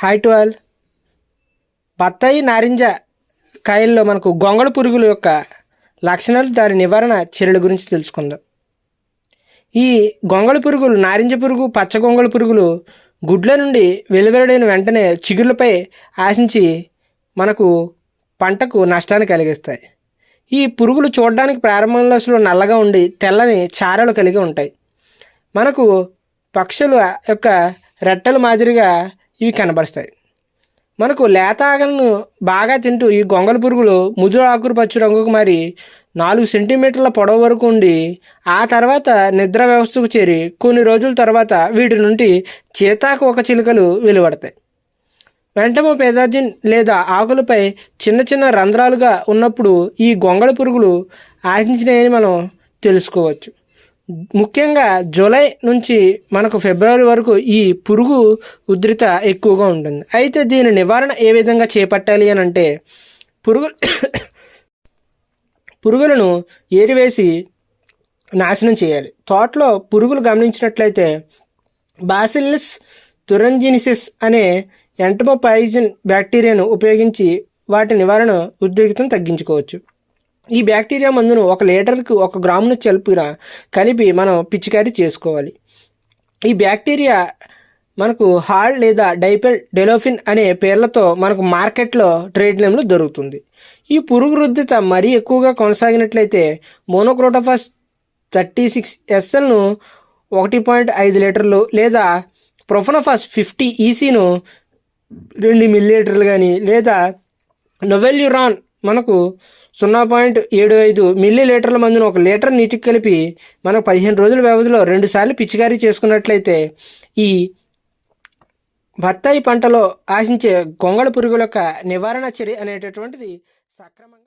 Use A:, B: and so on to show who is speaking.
A: Hi to all. బత్తాయి నారింజ కాయల్లో మనకు గొంగళి పురుగుల యొక్క లక్షణాలు, దాని నివారణ చర్యల గురించి తెలుసుకుందాం. ఈ గొంగళి పురుగులు, నారింజ పురుగు, పచ్చ గొంగళి పురుగులు గుడ్ల నుండి వెలువడిన వెంటనే చిగుర్లపై ఆశించి మనకు పంటకు నష్టాన్ని కలిగిస్తాయి. ఈ పురుగులు చూడడానికి ప్రారంభంలో అసలు నల్లగా ఉండి తెల్లని చారలు కలిగి ఉంటాయి. మనకు పక్షుల యొక్క రెట్టల మాదిరిగా ఇవి కనబరుస్తాయి. మనకు లేత ఆకులను బాగా తింటూ ఈ గొంగళి పురుగులు ముదురు ఆకురు పచ్చి రంగుకు మారి 4 సెంటీమీటర్ల పొడవు వరకు ఉండి ఆ తర్వాత నిద్ర వ్యవస్థకు చేరి కొన్ని రోజుల తర్వాత వీటి నుండి ఒక చిలుకలు వెలువడతాయి. వెంటనే పెదాజిన్ లేదా ఆకులపై చిన్న చిన్న రంధ్రాలుగా ఉన్నప్పుడు ఈ గొంగళి పురుగులు ఆశించినాయని మనం తెలుసుకోవచ్చు. ముఖ్యంగా జూలై నుంచి మనకు ఫిబ్రవరి వరకు ఈ పురుగు ఉధృత ఎక్కువగా ఉంటుంది. అయితే దీని నివారణ ఏ విధంగా చేపట్టాలి అని అంటే పురుగులను ఏరివేసి నాశనం చేయాలి. తోటలో పురుగులు గమనించినట్లయితే బాసిల్లస్ తురింజిన్సిస్ అనే ఎంటమోపైజిన్ బ్యాక్టీరియాను ఉపయోగించి వాటి నివారణ ఉద్రిక్తతను తగ్గించుకోవచ్చు. ఈ బ్యాక్టీరియా మందును 1 లీటర్కి 1 గ్రామును కలిపి మనం పిచికారీ చేసుకోవాలి. ఈ బ్యాక్టీరియా మనకు హాల్ లేదా డైపెల్డెలోఫిన్ అనే పేర్లతో మనకు మార్కెట్లో ట్రేడ్ నేమ్లో దొరుకుతుంది. ఈ పురుగు రుద్దిత మరీ ఎక్కువగా కొనసాగినట్లయితే మోనోక్రోటోఫాస్ 36 SLను 1.5 లీటర్లు లేదా ప్రొఫెనోఫాస్ 50 ECను 2 మిల్లీలీటర్లు కానీ లేదా నొవెల్యూరాన్ మనకు 0.75 మిల్లీలీటర్ల మందును 1 లీటర్ నీటికి కలిపి మనకు 15 రోజుల వ్యవధిలో 2 సార్లు పిచికారీ చేసుకున్నట్లయితే ఈ బత్తాయి పంటలో ఆశించే గొంగళి పురుగుల యొక్క నివారణ చర్య అనేటటువంటిది సక్రమంగా